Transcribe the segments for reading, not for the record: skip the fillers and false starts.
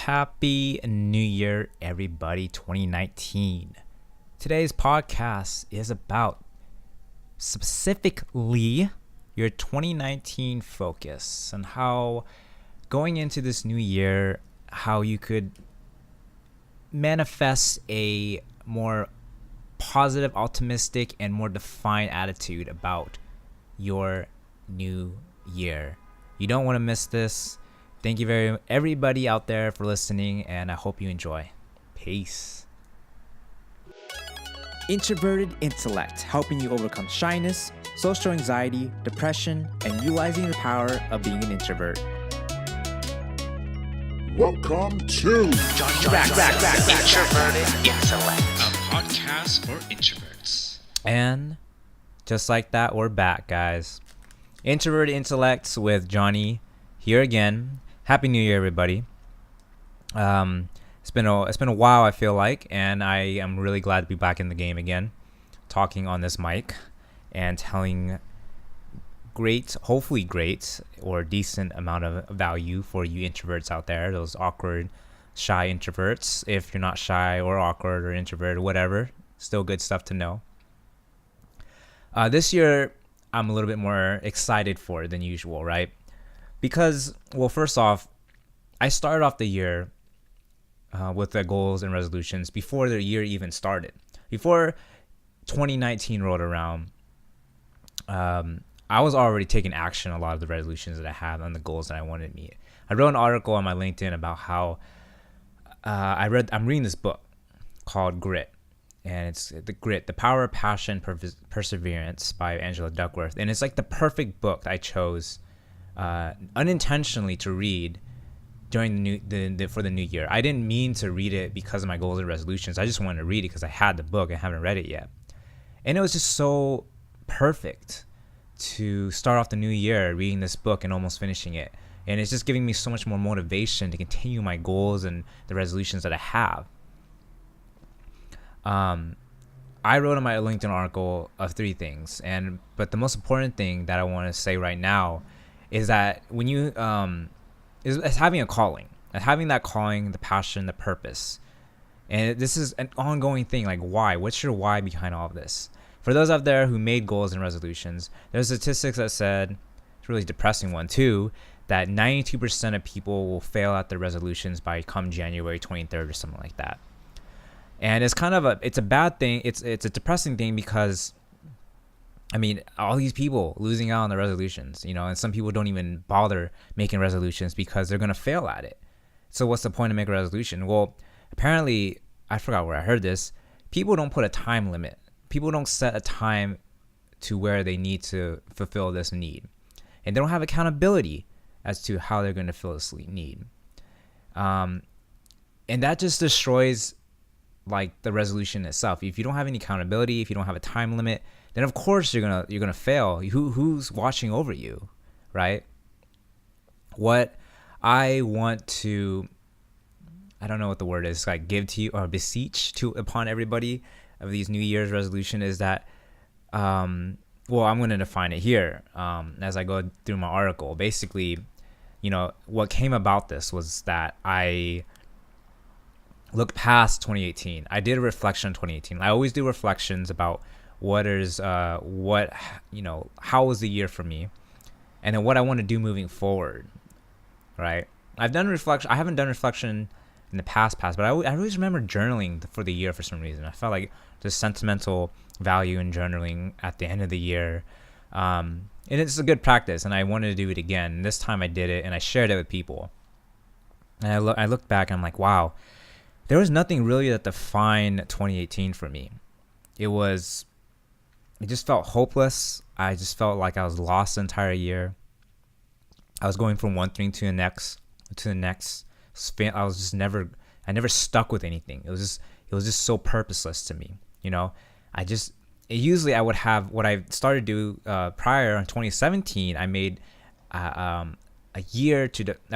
Happy New Year, everybody, 2019. Today's podcast is about specifically your 2019 focus and how going into this new year, how you could manifest a more positive, optimistic, and more defined attitude about your new year. You don't want to miss this. Thank you everybody out there for listening, and I hope you enjoy. Peace. Introverted Intellect, helping you overcome shyness, social anxiety, depression, and utilizing the power of being an introvert. Welcome to Introverted Intellect, a podcast for introverts. And just like that, we're back, guys. Introverted Intellects with Johnny here again. Happy New Year, everybody. It's been a while, I feel like, and I am really glad to be back in the game again, talking on this mic and telling hopefully great or decent amount of value for you introverts out there, those awkward, shy introverts. If you're not shy or awkward or introvert or whatever, still good stuff to know. This year, I'm a little bit more excited for it than usual, right? Because, well, first off, I started off the year with the goals and resolutions before the year even started. Before 2019 rolled around, I was already taking action on a lot of the resolutions that I had and the goals that I wanted to meet. I wrote an article on my LinkedIn about how I'm reading this book called Grit. And it's The Power of Passion, Perseverance by Angela Duckworth. And it's like the perfect book I chose unintentionally to read during for the new year. I didn't mean to read it because of my goals and resolutions. I just wanted to read it because I had the book and haven't read it yet. And it was just so perfect to start off the new year reading this book and almost finishing it. And it's just giving me so much more motivation to continue my goals and the resolutions that I have. I wrote in my LinkedIn article of 3 things, but the most important thing that I want to say right now is that when you is having a calling, having that calling, the passion, the purpose, and this is an ongoing thing. Like, why? What's your why behind all of this? For those out there who made goals and resolutions, there's statistics that said, it's a really depressing one too, that 92% of people will fail at their resolutions by come January 23rd or something like that. And it's kind of it's a bad thing. It's a depressing thing because, I mean, all these people losing out on the resolutions, and some people don't even bother making resolutions because they're going to fail at it. So what's the point of making a resolution? Well, apparently, I forgot where I heard this. People don't put a time limit. People don't set a time to where they need to fulfill this need. And they don't have accountability as to how they're going to fill this need. And that just destroys like the resolution itself. If you don't have any accountability, if you don't have a time limit, then of course you're gonna fail. Who's watching over you, right? What I want to, I don't know what the word is, like give to you or beseech upon everybody of these New Year's resolution is that, I'm going to define it here as I go through my article. Basically, what came about this was that I look past 2018. I did a reflection on 2018. I always do reflections about how was the year for me, and then what I want to do moving forward, right? I haven't done reflection in the past, but I always remember journaling for the year for some reason. I felt like there's sentimental value in journaling at the end of the year. And it's a good practice, and I wanted to do it again. And this time I did it, and I shared it with people. And I looked back, and I'm like, wow, there was nothing really that defined 2018 for me. It just felt hopeless. I just felt like I was lost the entire year. I was going from one thing to the next. I never stuck with anything. It was just so purposeless to me. Usually I would have what I started to do prior in 2017. I made a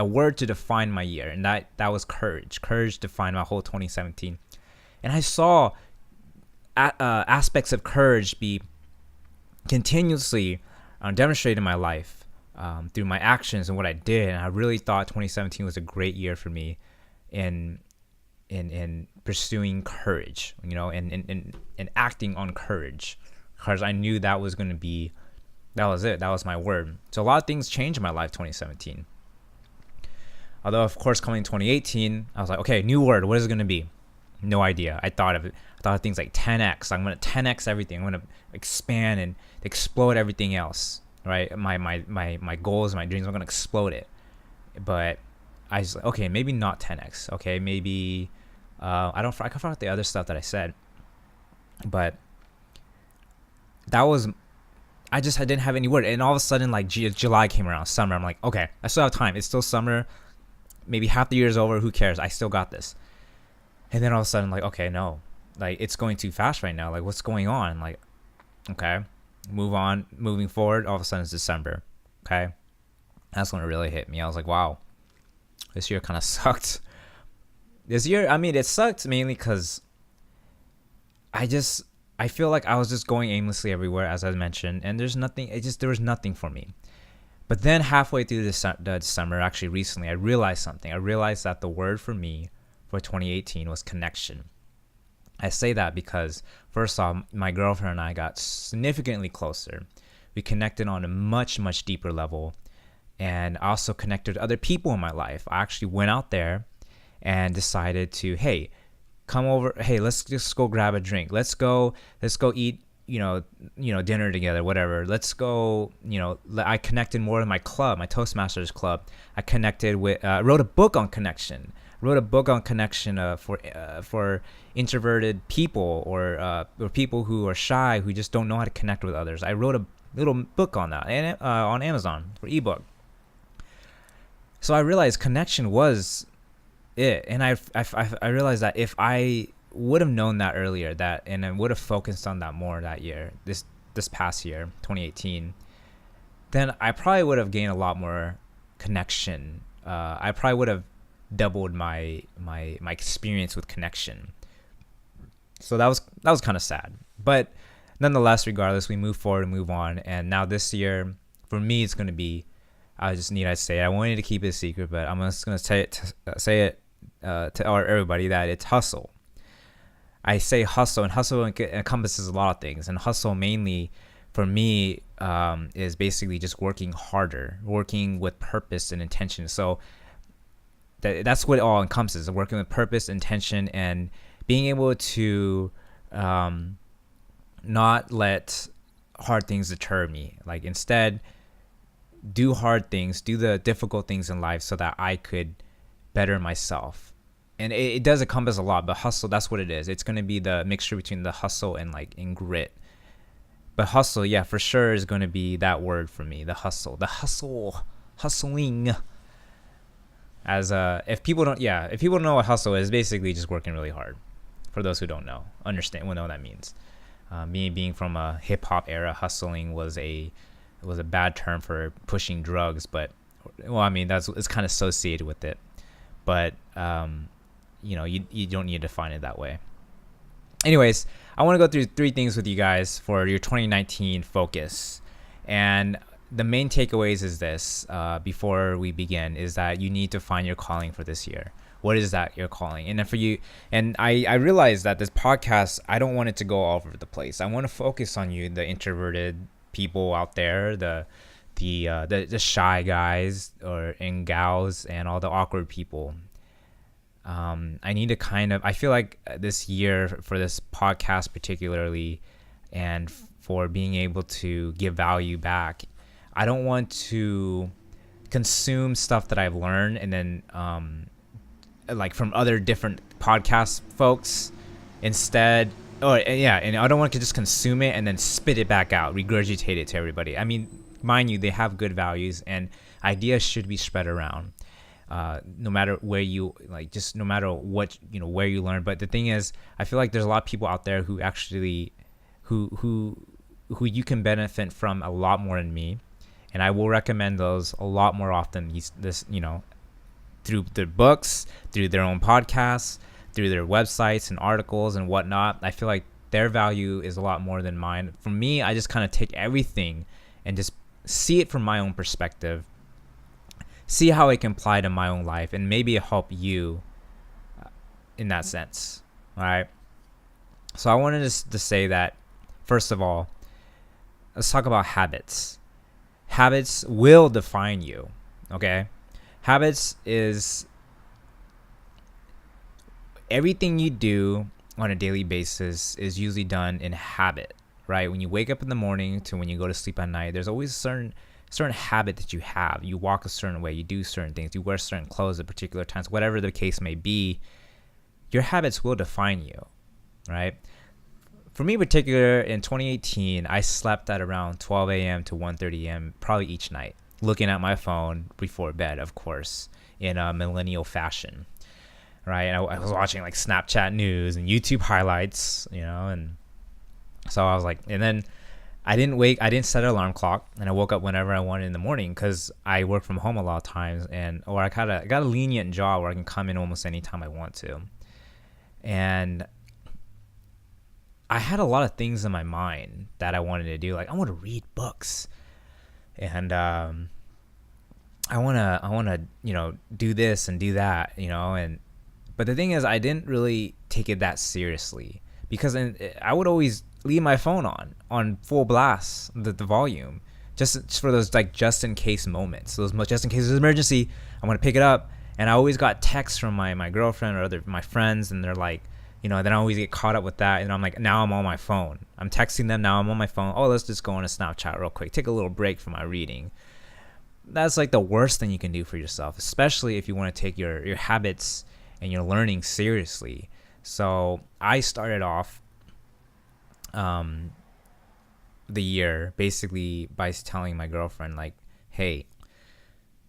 word to define my year, and that was courage. Courage defined my whole 2017, and I saw aspects of courage be continuously demonstrated in my life through my actions and what I did. And I really thought 2017 was a great year for me in pursuing courage, and acting on courage, because I knew that was going to be, that was it. That was my word. So a lot of things changed in my life 2017. Although, of course, coming 2018, I was like, okay, new word. What is it going to be? No idea. I thought of things like 10x. I'm going to 10x everything. I'm going to expand and explode everything else, right? My goals, my dreams, I'm going to explode it. But I was like, okay, maybe not 10x. Okay, maybe I forgot the other stuff that I said. But I didn't have any word. And all of a sudden, like July came around, summer. I'm like, okay, I still have time. It's still summer. Maybe half the year is over. Who cares? I still got this. And then all of a sudden, like, okay, no, like it's going too fast right now. Like, what's going on? Like, okay, moving forward. All of a sudden it's December. Okay. That's when it really hit me. I was like, wow, this year kind of sucked. This year, I mean, it sucked mainly because I feel like I was just going aimlessly everywhere, as I mentioned, and there was nothing for me. But then halfway through the summer, actually recently, I realized something. I realized that the word for me for 2018 was connection. I say that because, first off, my girlfriend and I got significantly closer. We connected on a much, much deeper level. And I also connected with other people in my life. I actually went out there and decided to, hey, come over. Hey, let's just go grab a drink. Let's go eat, dinner together, whatever. Let's go, I connected more with my club, my Toastmasters club. I connected with, wrote a book on connection. For introverted people or people who are shy, who just don't know how to connect with others. I wrote a little book on that and on Amazon for ebook. So I realized connection was it, and I realized that if I would have known that earlier, and I would have focused on that more that year, this past year, 2018, then I probably would have gained a lot more connection. I probably would have doubled my experience with connection. So that was kind of sad, but nonetheless, regardless, we move forward and move on. And now this year, for me, it's going to be, I wanted to keep it a secret, but I'm just going to say it to everybody that it's hustle. I say hustle, and hustle encompasses a lot of things. And hustle mainly for me is basically just working harder, working with purpose and intention. So that's what it all encompasses: working with purpose, intention, and being able to not let hard things deter me. Like, instead, do hard things, do the difficult things in life so that I could better myself. And it does encompass a lot, but hustle, that's what it is. It's going to be the mixture between the hustle and grit. But hustle, yeah, for sure is going to be that word for me, the hustle, hustling. As if people don't know what hustle is, basically just working really hard. For those who don't know, will know what that means. Me being from a hip hop era, hustling was a bad term for pushing drugs, but it's kind of associated with it. But you don't need to define it that way. Anyways, I want to go through 3 things with you guys for your 2019 focus, and the main takeaways is this. Before we begin, is that you need to find your calling for this year. What is that your calling? And then for you, and I realized that this podcast, I don't want it to go all over the place. I want to focus on you, the introverted people out there, the shy guys and gals, and all the awkward people. I need to I feel like this year, for this podcast particularly, and for being able to give value back, I don't want to consume stuff that I've learned and then from other different podcast folks instead. And I don't want to just consume it and then spit it back out, regurgitate it to everybody. I mean, mind you, they have good values, and ideas should be spread around. No matter where you no matter what, where you learn. But the thing is, I feel like there's a lot of people out there who actually who you can benefit from a lot more than me, and I will recommend those a lot more often. Through their books, through their own podcasts, through their websites and articles and whatnot. I feel like their value is a lot more than mine. For me, I just kind of take everything and just see it from my own perspective, see how it can apply to my own life, and maybe help you in that sense. All right. So I wanted to say that, first of all, let's talk about habits. Habits will define you. Okay. Habits is everything you do on a daily basis is usually done in habit, right? When you wake up in the morning to when you go to sleep at night, there's always a certain habit that you have. You walk a certain way, you do certain things, you wear certain clothes at particular times, whatever the case may be. Your habits will define you, right? For me in particular, in 2018, I slept at around 12 a.m. to 1:30 a.m. probably each night, looking at my phone before bed, of course, in a millennial fashion. Right, and I was watching like Snapchat news and YouTube highlights, and so I was like, and then I didn't set an alarm clock, and I woke up whenever I wanted in the morning because I work from home a lot of times, or I got a lenient job where I can come in almost any time I want to, and I had a lot of things in my mind that I wanted to do, like I want to read books, and I want to do this and do that, But the thing is, I didn't really take it that seriously because I would always leave my phone on full blast, the volume, just for those like just in case moments. Those just in case there's an emergency, I'm gonna pick it up. And I always got texts from my girlfriend or my friends, and they're like, then I always get caught up with that, and I'm like, now I'm on my phone. I'm texting them, now I'm on my phone. Oh, let's just go on a Snapchat real quick, take a little break from my reading. That's like the worst thing you can do for yourself, especially if you want to take your habits and you're learning seriously. So I started off the year basically by telling my girlfriend, like, hey,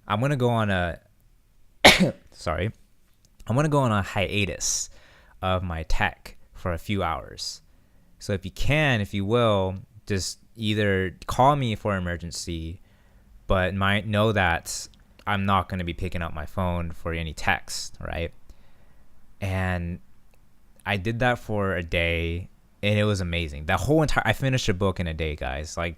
I'm gonna go on a hiatus of my tech for a few hours. So if you will, just either call me for an emergency, but might know that I'm not going to be picking up my phone for any text, right? And I did that for a day, and it was amazing. I finished a book in a day, guys. Like,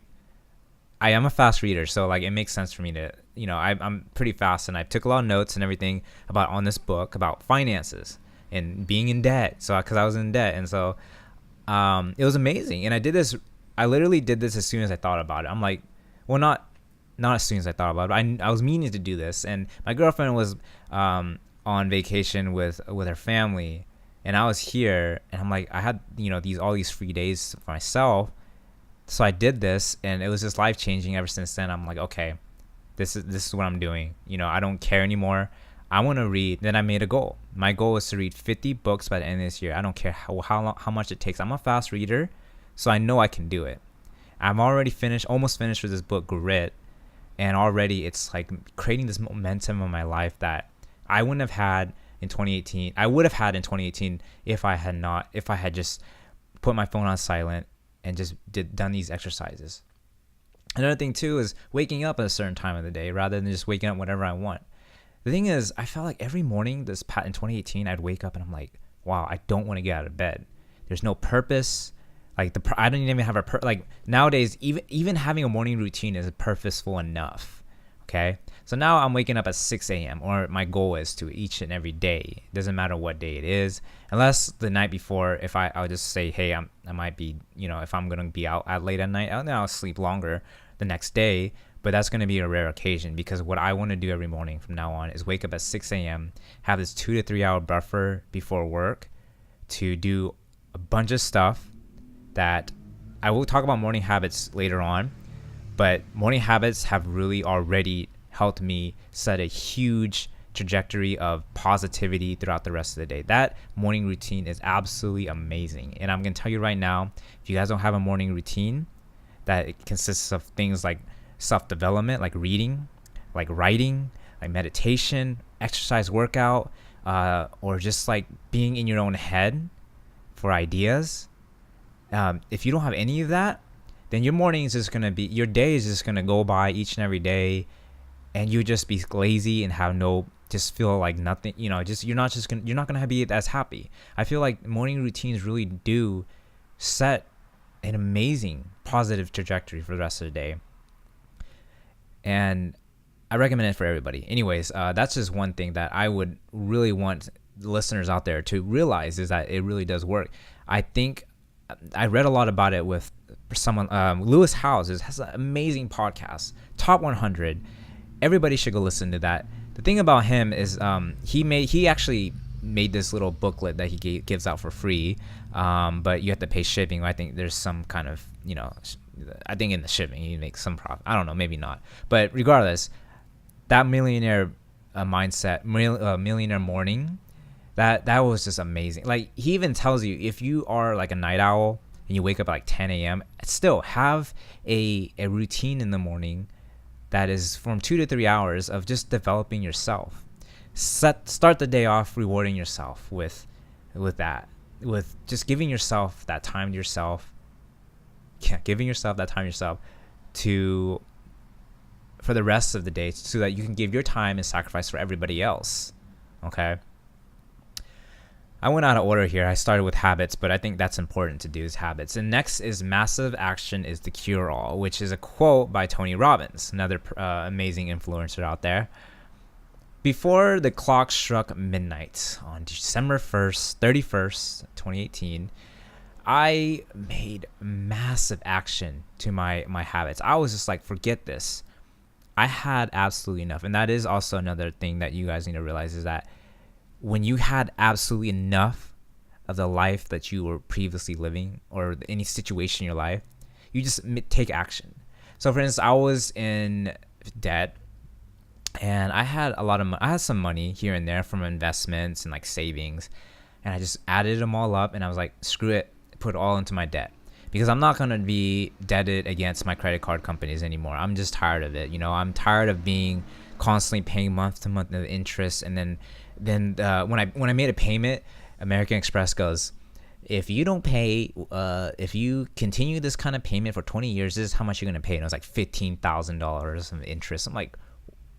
I am a fast reader, so like it makes sense for me to, I'm pretty fast, and I took a lot of notes and everything on this book about finances and being in debt. So because I was in debt, and so it was amazing. And I literally did this as soon as I thought about it. I'm like, well, not as soon as I thought about it. I was meaning to do this, and my girlfriend was on vacation with her family, and I was here, and I'm like, I had all these free days for myself, so I did this, and it was just life changing. Ever since then, I'm like, okay, this is what I'm doing. I don't care anymore. I want to read. Then I made a goal. My goal is to read 50 books by the end of this year. I don't care how much it takes. I'm a fast reader, so I know I can do it. I'm already almost finished with this book, Grit, and already it's like creating this momentum in my life that I wouldn't have had in 2018. I would have had in 2018 if I had just put my phone on silent and just done these exercises. Another thing too is waking up at a certain time of the day rather than just waking up whenever I want. The thing is, I felt like every morning in 2018, I'd wake up and I'm like, wow, I don't want to get out of bed. There's no purpose. Like I don't even have like nowadays, even having a morning routine is purposeful enough. Okay. So now I'm waking up at 6 a.m. or my goal is to each and every day. Doesn't matter what day it is, unless the night before, if I'll just say, hey, I might be, if I'm going to be out at late at night, then I'll sleep longer the next day. But that's going to be a rare occasion, because what I want to do every morning from now on is wake up at 6 a.m., have this 2 to 3 hour buffer before work to do a bunch of stuff that I will talk about morning habits later on, but morning habits have really already helped me set a huge trajectory of positivity throughout the rest of the day. That morning routine is absolutely amazing. And I'm going to tell you right now, if you guys don't have a morning routine that it consists of things like self-development, like reading, like writing, like meditation, exercise, workout, or just like being in your own head for ideas, if you don't have any of that, then your day is just going to go by each and every day, and you just be lazy and just feel like nothing, you're not going to be as happy. I feel like morning routines really do set an amazing positive trajectory for the rest of the day. And I recommend it for everybody. Anyways, that's just one thing that I would really want the listeners out there to realize is that it really does work. I think I read a lot about it with someone, Lewis Howes has an amazing podcast, Top 100. Everybody should go listen to that. The thing about him is he actually made this little booklet that he gives out for free, but you have to pay shipping. I think there's some kind of, I think in the shipping he makes some profit. I don't know, maybe not. But regardless, that millionaire mindset, millionaire morning, that was just amazing. Like, he even tells you, if you are like a night owl and you wake up at like 10 a.m., still have a routine in the morning that is from 2 to 3 hours of just developing yourself. Start the day off rewarding yourself with just giving yourself that time to yourself. Yeah, giving yourself that time to yourself for the rest of the day, so that you can give your time and sacrifice for everybody else. Okay. I went out of order here. I started with habits, but I think that's important to do, is habits. And next is massive action is the cure-all, which is a quote by Tony Robbins, another amazing influencer out there. Before the clock struck midnight on December 31st, 2018, I made massive action to my habits. I was just like, forget this. I had absolutely enough. And that is also another thing that you guys need to realize, is that when you had absolutely enough of the life that you were previously living, or any situation in your life, you just take action. So for instance, I was in debt, and I had I had some money here and there from investments and like savings, and I just added them all up, and I was like, screw it, put it all into my debt, because I'm not going to be debted against my credit card companies anymore. I'm just tired of it. I'm tired of being constantly paying month to month the interest, and then when I made a payment, American Express goes, if you don't pay, if you continue this kind of payment for 20 years, this is how much you're going to pay. And it was like $15,000 of interest. I'm like,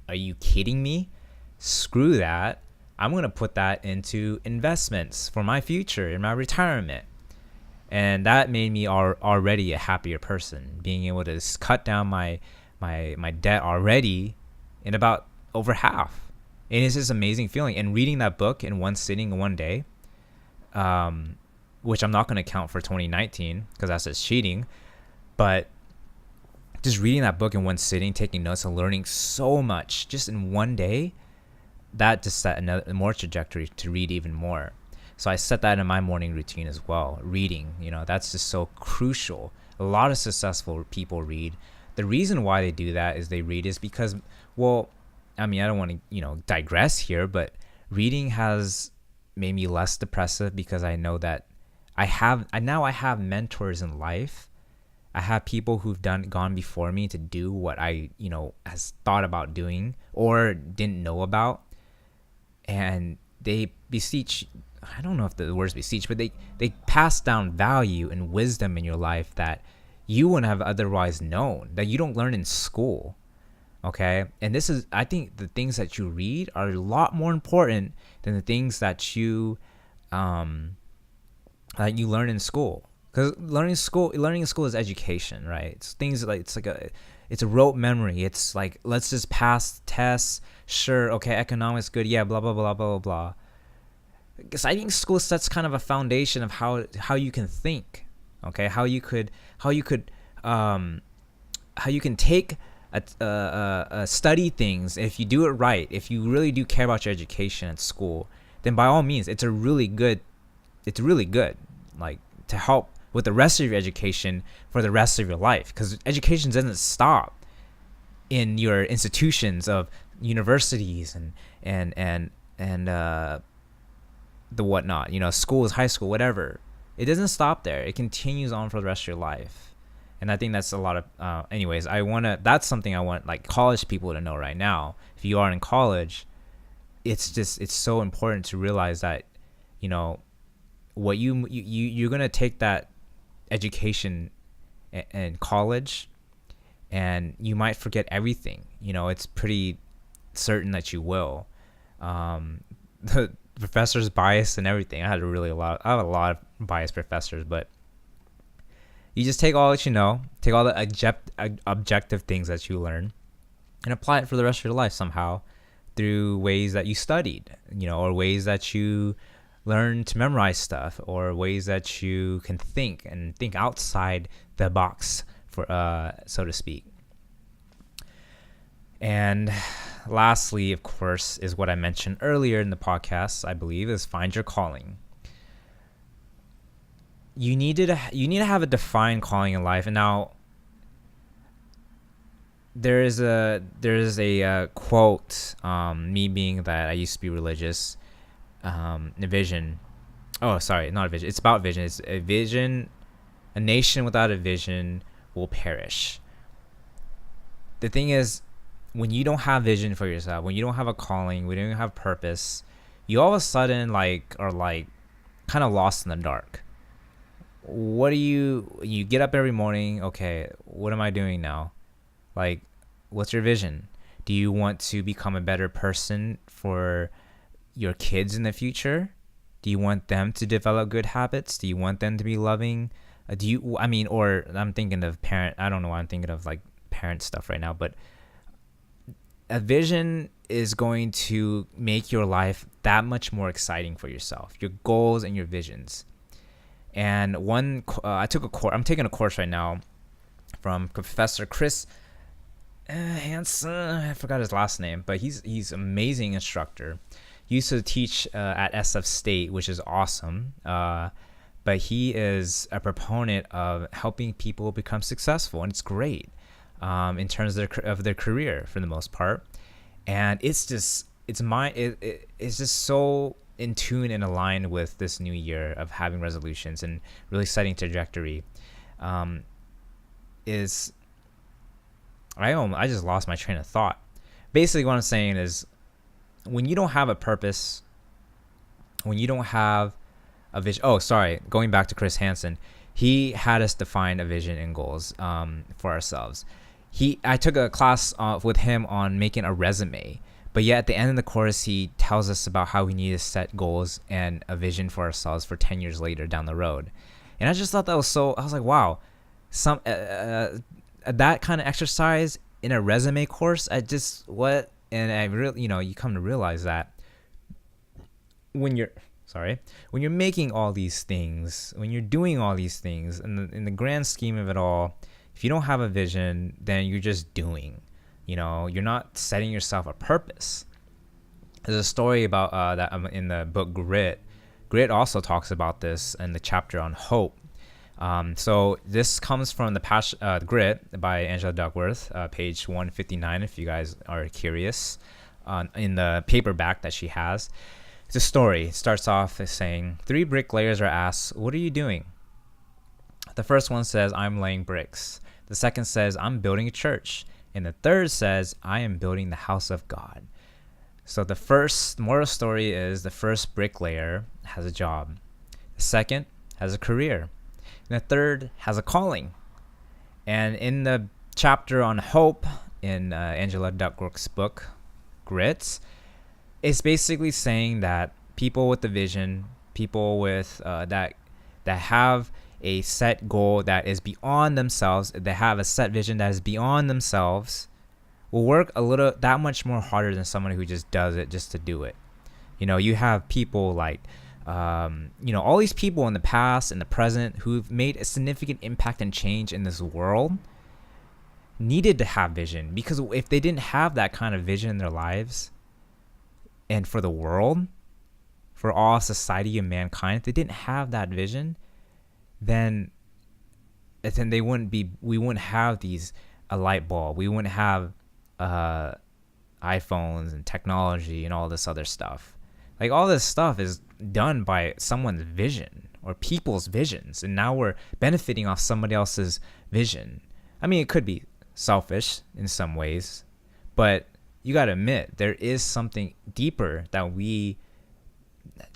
are you kidding me? Screw that. I'm going to put that into investments for my future and my retirement. And that made me already a happier person, being able to cut down my debt already in about over half. And it's just an amazing feeling. And reading that book in one sitting, one day, which I'm not going to count for 2019 because that's just cheating, but just reading that book in one sitting, taking notes and learning so much just in one day, that just set another more trajectory to read even more. So I set that in my morning routine as well. Reading, that's just so crucial. A lot of successful people read. The reason why they do that is they read is because, well, I mean, I don't want to, digress here, but reading has made me less depressive, because I know that I have mentors in life. I have people who've gone before me to do what I, has thought about doing or didn't know about. And they beseech, I don't know if the word's beseech, but they pass down value and wisdom in your life that you wouldn't have otherwise known, that you don't learn in school. Okay. And I think the things that you read are a lot more important than the things that you learn in school. Because learning in school is education, right? It's things like, it's a rote memory. It's like, let's just pass tests. Sure. Okay. Economics good. Yeah. Blah, blah, blah, blah, blah, blah. Because I think school sets kind of a foundation of how you can think. Okay. How you can take study things. If you do it right, if you really do care about your education at school, then by all means, it's really good, like, to help with the rest of your education for the rest of your life. Because education doesn't stop in your institutions of universities and the whatnot, schools, high school, whatever. It doesn't stop there. It continues on for the rest of your life. And I think that's a lot of, that's something I want like college people to know right now. If you are in college, it's so important to realize that, what you're going to take that education in college, and you might forget everything. It's pretty certain that you will. The professor's bias and everything. I have a lot of biased professors, but you just take all that take all the objective things that you learn, and apply it for the rest of your life somehow through ways that you studied, or ways that you learn to memorize stuff, or ways that you can think outside the box, for so to speak. And lastly, of course, is what I mentioned earlier in the podcast, I believe, is find your calling. You need to have a defined calling in life. And now there is a quote, me being that I used to be religious, a vision. Oh, sorry, not a vision. It's about vision. It's a vision. A nation without a vision will perish. The thing is, when you don't have vision for yourself, when you don't have a calling, when you don't have purpose, you all of a sudden are kind of lost in the dark. What do you get up every morning? Okay, what am I doing now? What's your vision? Do you want to become a better person for your kids in the future? Do you want them to develop good habits? Do you want them to be loving? Or I'm thinking of parent. I don't know why I'm thinking of parent stuff right now, but a vision is going to make your life that much more exciting for yourself, your goals and your visions. And I'm taking a course right now from Professor Chris Hansen. I forgot his last name, but he's an amazing instructor. He used to teach at SF State, which is awesome. But he is a proponent of helping people become successful, and it's great in terms of their career for the most part. And it's just so in tune and aligned with this new year of having resolutions and really setting trajectory. I just lost my train of thought. Basically, what I'm saying is, when you don't have a purpose, when you don't have a vision. Oh, sorry. Going back to Chris Hansen, he had us define a vision and goals for ourselves. I took a class with him on making a resume, but yet at the end of the course, he tells us about how we need to set goals and a vision for ourselves for 10 years later down the road. And I just thought that was so. I was like, wow, that kind of exercise in a resume course. And I really, you come to realize that when you're making all these things, when you're doing all these things, in the grand scheme of it all, if you don't have a vision, then you're just doing. You're not setting yourself a purpose. There's a story about that in the book Grit. Grit also talks about this in the chapter on hope. So this comes from the Grit by Angela Duckworth, page 159, if you guys are curious, in the paperback that she has. It's a story. It starts off as saying, 3 bricklayers are asked, "What are you doing?" The first one says, "I'm laying bricks." The second says, "I'm building a church." And the third says, "I am building the house of God." So the first moral story is, the first bricklayer has a job. The second has a career. And the third has a calling. And in the chapter on hope in Angela Duckworth's book, Grit, it's basically saying that people with a vision, people with that have a set goal that is beyond themselves, that have a set vision that is beyond themselves, will work that much more harder than someone who just does it just to do it. You have people like, all these people in the past and the present who've made a significant impact and change in this world needed to have vision, because if they didn't have that kind of vision in their lives, and for the world, for all society and mankind, if they didn't have that vision, then we wouldn't have a light bulb. We wouldn't have iPhones and technology and all this other stuff. All this stuff is done by someone's vision or people's visions, and now we're benefiting off somebody else's vision. I mean, it could be selfish in some ways, but you got to admit, there is something deeper that we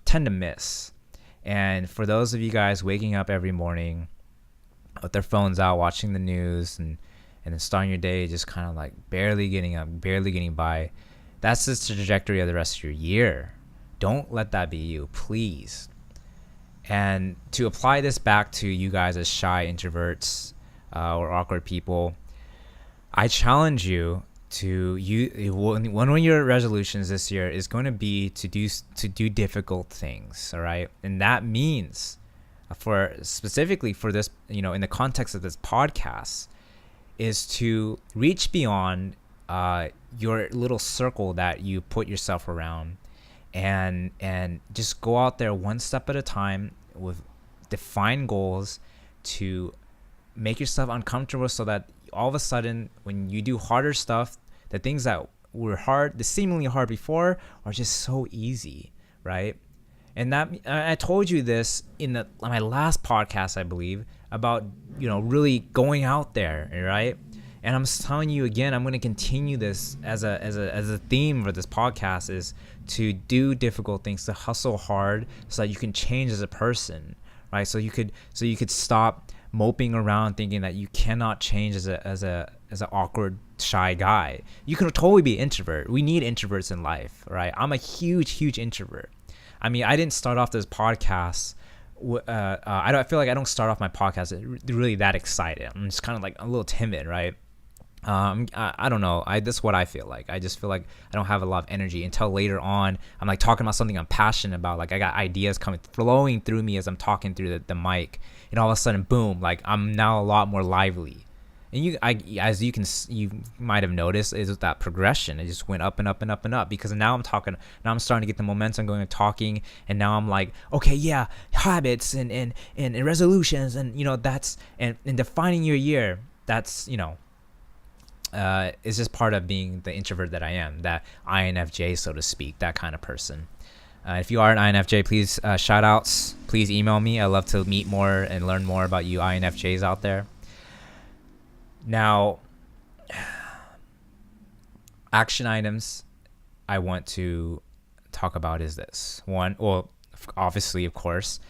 tend to miss. And for those of you guys waking up every morning with their phones out, watching the news, and then starting your day just kind of barely getting up, barely getting by, that's just the trajectory of the rest of your year. Don't let that be you, please. And to apply this back to you guys as shy introverts or awkward people, I challenge you one of your resolutions this year is going to be to do difficult things. All right, and that means specifically for this, in the context of this podcast, is to reach beyond your little circle that you put yourself around, and just go out there one step at a time with defined goals to make yourself uncomfortable, so that all of a sudden when you do harder stuff, the things that were hard, the seemingly hard before, are just so easy, right? And that, I told you this in my last podcast, I believe, about really going out there, right? And I'm telling you again, I'm going to continue this as a theme for this podcast, is to do difficult things, to hustle hard, so that you can change as a person, right? So you could stop moping around thinking that you cannot change as an awkward, shy guy. You can totally be an introvert. We need introverts in life, right? I'm a huge introvert. I mean, I didn't start off this podcast. I feel like I don't start off my podcast really that excited. I'm just kind of like a little timid, right? I don't know. That's what I feel like. I just feel like I don't have a lot of energy until later on. I'm like talking about something I'm passionate about. Like I got ideas flowing through me as I'm talking through the mic, and all of a sudden, boom! Like I'm now a lot more lively. And you might have noticed, is that progression. It just went up and up and up and up, because now I'm talking. Now I'm starting to get the momentum going and talking, and now I'm like, okay, yeah, habits and resolutions, and that's and defining your year. That's is just part of being the introvert that I am, that INFJ, so to speak, that kind of person. If you are an INFJ, please shout outs. Please email me. I love to meet more and learn more about you INFJs out there. Now, action items I want to talk about is this. One, well, obviously, of course,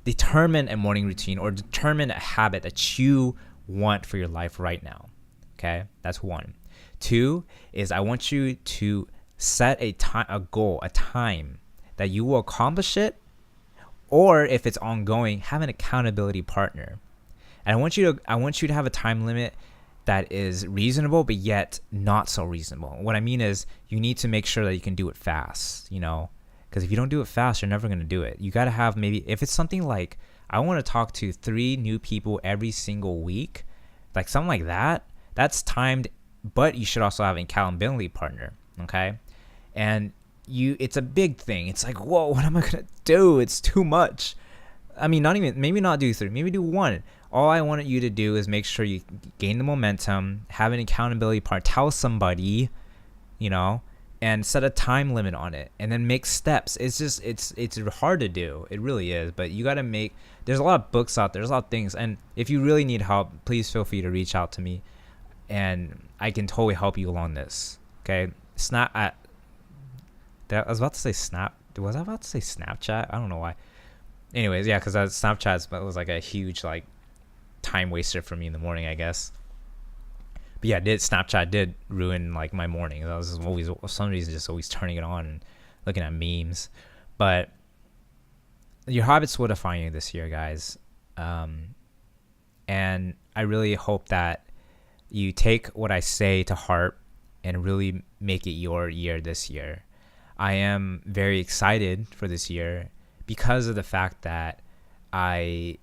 determine a morning routine, or determine a habit that you want for your life right now. Okay, that's one. Two is, I want you to set a goal, a time that you will accomplish it, or if it's ongoing, have an accountability partner. And I want you to have a time limit that is reasonable, but yet not so reasonable. What I mean is, you need to make sure that you can do it fast, because if you don't do it fast, you're never going to do it. You got to have, maybe if it's something like, I want to talk to 3 new people every single week, like something like that, that's timed, but you should also have an accountability partner. Okay. And it's a big thing. It's like, whoa, what am I going to do? It's too much. I mean, maybe not do 3, maybe do 1. All I want you to do is make sure you gain the momentum, have an accountability part, tell somebody, and set a time limit on it, and then make steps. It's just, it's hard to do. It really is. But you got to there's a lot of books out there. There's a lot of things. And if you really need help, please feel free to reach out to me, and I can totally help you along this. Okay. I was about to say Snap. Was I about to say Snapchat? I don't know why. Anyways, yeah, because Snapchat was like a huge time waster for me in the morning, I guess. But yeah, Snapchat did ruin like my morning. I was always, for some reason, just always turning it on and looking at memes. But your habits will define you this year, guys. And I really hope that you take what I say to heart and really make it your year this year. I am very excited for this year because of the fact that I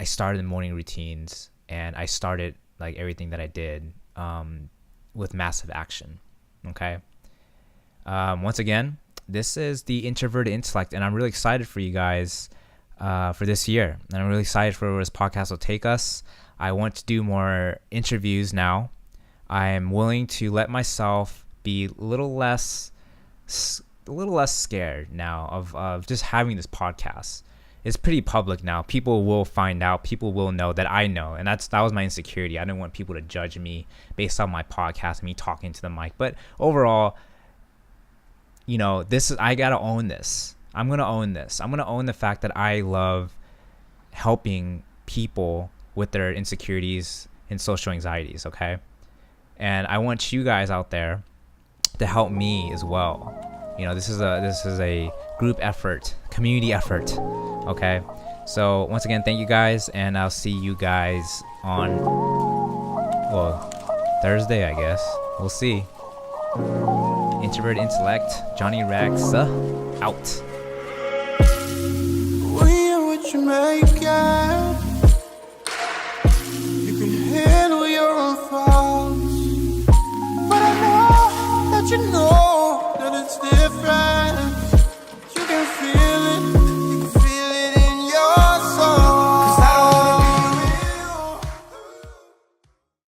started the morning routines, and I started like everything that I did with massive action. Okay. Once again, this is the Introverted Intellect, and I'm really excited for you guys for this year, and I'm really excited for where this podcast will take us. I want to do more interviews now. I am willing to let myself be a little less scared now of just having this podcast. It's pretty public now. People will find out. People will know that I know, and that was my insecurity. I didn't want people to judge me based on my podcast, me talking to the mic. But overall, I gotta own this. I'm gonna own this. I'm gonna own the fact that I love helping people with their insecurities and social anxieties. Okay, and I want you guys out there to help me as well. This is a group effort, community effort. Okay, so once again, thank you guys, and I'll see you guys on Thursday, I guess. We'll see. Introvert Intellect, Johnny Rex, out. We are what you make